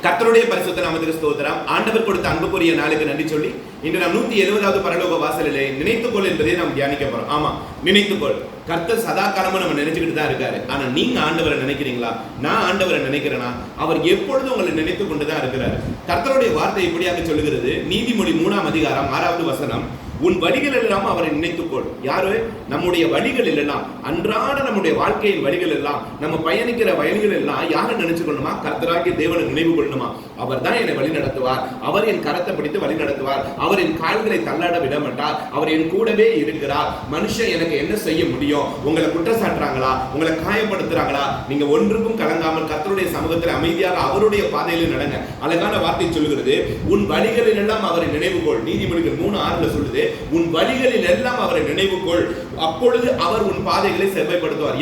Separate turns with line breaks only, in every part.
கர்த்தருடைய பரிசுத்த நாமத்துக்கு ஸ்தோத்திரம். ஆண்டவர் கொடுத்த அன்புக்குரிய நாளுக்கு நன்றி சொல்லி இன்று நாம் 170வது பரலோக வாசலிலே நினைத்துக்கொள் என்பதை நாம் தியானிக்க போறோம். ஆமா, நினைத்துக்கொள். கர்த்தர் சதா காலமும் நம்ம நினைச்சுக்கிட்டு தான் இருக்காரு. ஆனா நீங்க ஆண்டவரை நினைக்கிறீங்களா? நான் ஆண்டவரை நினைக்கிறேனா? அவர் எப்பொழுதும் உங்களை நினைத்து கொண்டுதான் இருக்கிறாரு. கர்த்தருடைய வார்த்தை இப்படியாக சொல்லுகிறது. நீதிமொழி 3ஆம் அதிகாரம் 6வது வசனம், உன் வழிகள் எல்லாம் அவரை நினைத்துக்கொள். யாரு? நம்முடைய வழிகள் எல்லாம், அன்றாட நம்முடைய வாழ்க்கையின் வழிகள் எல்லாம், நம்ம பயணிக்கிற வழிகள் எல்லாம் யாரை நினைச்சு கொள்ளணுமா? கர்த்தராகிய தேவனை நினைவு கொள்ளணுமா? அவர் தான் என்னை வழி நடத்துவார். அவர் என் கரத்தை பிடித்து வழி நடத்துவார். அவர் என் கால்களை தள்ளாட விட மாட்டார். அவர் என் கூடவே இருக்கிறார். மனுஷன் எனக்கு என்ன செய்ய முடியும்? உங்களை குற்றச்சாட்டுறாங்களா? உங்களை காயப்படுத்துறாங்களா? நீங்க ஒன்றுக்கும் கலங்காமல் கர்த்தருடைய சமூகத்தில் அமைதியாக அவருடைய பாதையில் நடங்க. அழகான வார்த்தை சொல்லுகிறது, உன் வழிகளில் எல்லாம் அவரை நினைவுகொள். நீதிமொழிகள் 3:6 சொல்லுது, உன் வழிகளில் எல்லாம் அவரை நினைவுகொள், அப்பொழுது அவர் உன் பாதைகளை செவ்வாய்ப்படுத்துவார்.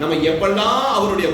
நம்ம எப்பெல்லாம் அவருடைய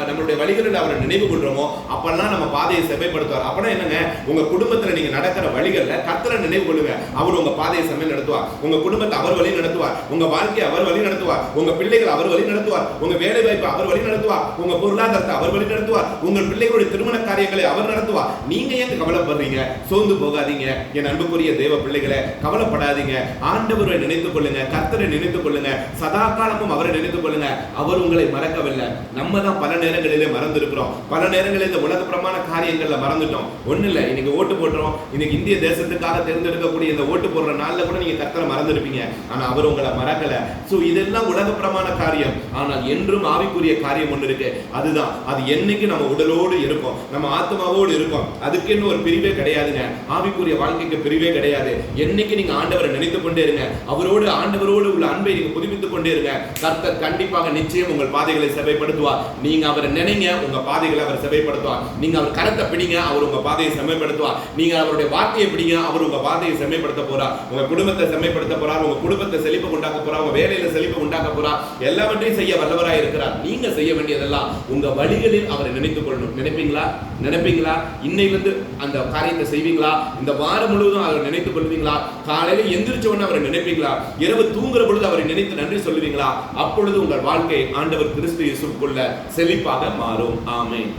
நம்மளுடைய வழிகளில் அவரை நினைவு கொள்றோமோ அப்பெல்லாம் நம்ம பாதையை செவ்வாய்ப்படுத்துவார். அப்பனா என்னங்க? உங்க குடும்பத்துல நீங்க நடக்கிற வழிகள்ல கர்த்தரை நினைவு கொள்ளுங்க. அவர் உங்க பாதையை செவ்வாய் நடத்துவார். உங்க குடும்பத்தை அவர் வழி நடத்துவார். உங்க வாழ்க்கையை அவர் வழி நடத்துவார். உங்க பிள்ளைகள் அவர் வழி நடத்துவார். உங்க வேலை வாய்ப்பை அவர் வழி நடத்துவார். உங்க பொருளாதாரத்தை அவர் வழி நடத்துவார். உங்கள் பிள்ளைகளுடைய திருமண காரியங்களை அவர் நடத்துவார். நீங்க ஏன் கவலைப்படுறீங்க? சோர்ந்து போகாதீங்க என் அன்புக்குரிய தேவ பிள்ளைகளை. கவலைப்படாதீங்க. ஆண்டவரை நினைத்துக் கொள்ளுங்க. கர்த்தரை நினைத்துக் கொள்ளுங்க. சதா காலமும் அவரை நினைத்துக் கொள்ளுங்க. அவர் உங்களை மறக்கவில்லை. நம்ம தான் பல நேரங்களிலே மறந்திருக்கிறோம். பல நேரங்களில் இந்த உலக பிரமாண காரியங்கள்ல மறந்துட்டோம். ஒண்ணு இல்ல, இன்னைக்கு ஓட்டு போடுறோம். இன்னைக்கு இந்திய தேசத்துக்காக தேர்ந்தெடுக்கக்கூடிய இந்த ஓட்டு போடுற நாள்ல கூட நீங்க கர்த்தரை மறந்துருப்பீங்க. ஆனா அவர் உங்களை மறக்கல. சோ இதெல்லாம் உலக பிரமாண காரியம். ஆனால் என்றும் ஆவிக்குரிய காரியம் ஒன்று இருக்கு. அதுதான், அது என்னைக்கு நம்ம உடலோடு இருக்கும், நம்ம ஆத்மாவோடு இருக்கும். அதுக்குன்னு ஒரு பிரிவே கிடையாதுங்க. ஆவிக்குரிய வாழ்க்கைக்கு பிரிவே கிடையாது. என்னைக்கு நீங்க ஆண்டவரை நினைத்துக் கொண்டே இருங்க. ஆண்டவரோடு உள்ள அன்பை நீங்க புதுப்பித்துக் கொண்டே இருங்க. கர்த்தர் கண்டிப்பாக நிச்சயம் உங்கள் பாதைகளை செவ்வாய்ப்படுத்துவார். நீங்க அவரை நினைங்க, உங்க பாதைகளை அவர் செவ்வாய்ப்படுத்துவார். நீங்க அவர் கரத்தை பிடிங்க, அவர் உங்க பாதையை செம்மைப்படுத்துவார். நீங்க அவருடைய வார்த்தையை பிடிங்க, அவர் உங்க பாதையை செம்மைப்படுத்த போறார். உங்க குடும்பத்தை செம்மைப்படுத்த போறார். உங்க குடும்பத்தை செழிப்பு உண்டாக்க போறார். உங்க வேலையில செழிப்பு உண்டாக்க போறார். எல்லாவற்றையும் செய்ய வல்லவராய் இருக்கிறார். நீங்க செய்ய வேண்டியதெல்லாம் உங்க வழிகளில் அவரை நினைத்துக் கொள்ளணும். நினைப்பீங்களா? இன்னையிலிருந்து அந்த காரியத்தை செய்வீங்களா? இந்த வாரம் முழுவதும் அவரை நினைத்துக் கொள்வீங்களா? காலையில எந்திரிச்ச உடனே அவரை நினைப்பீங்களா? இரவு தூங்குற பொழுது அவரை நினைத்து நன்றி சொல்லுவீங்களா? அப்பொழுது உங்கள் வாழ்க்கை ஆண்டவர் கிறிஸ்து இயேசுவுக்குள்ள செழிப்பாக மாறும். ஆமென்.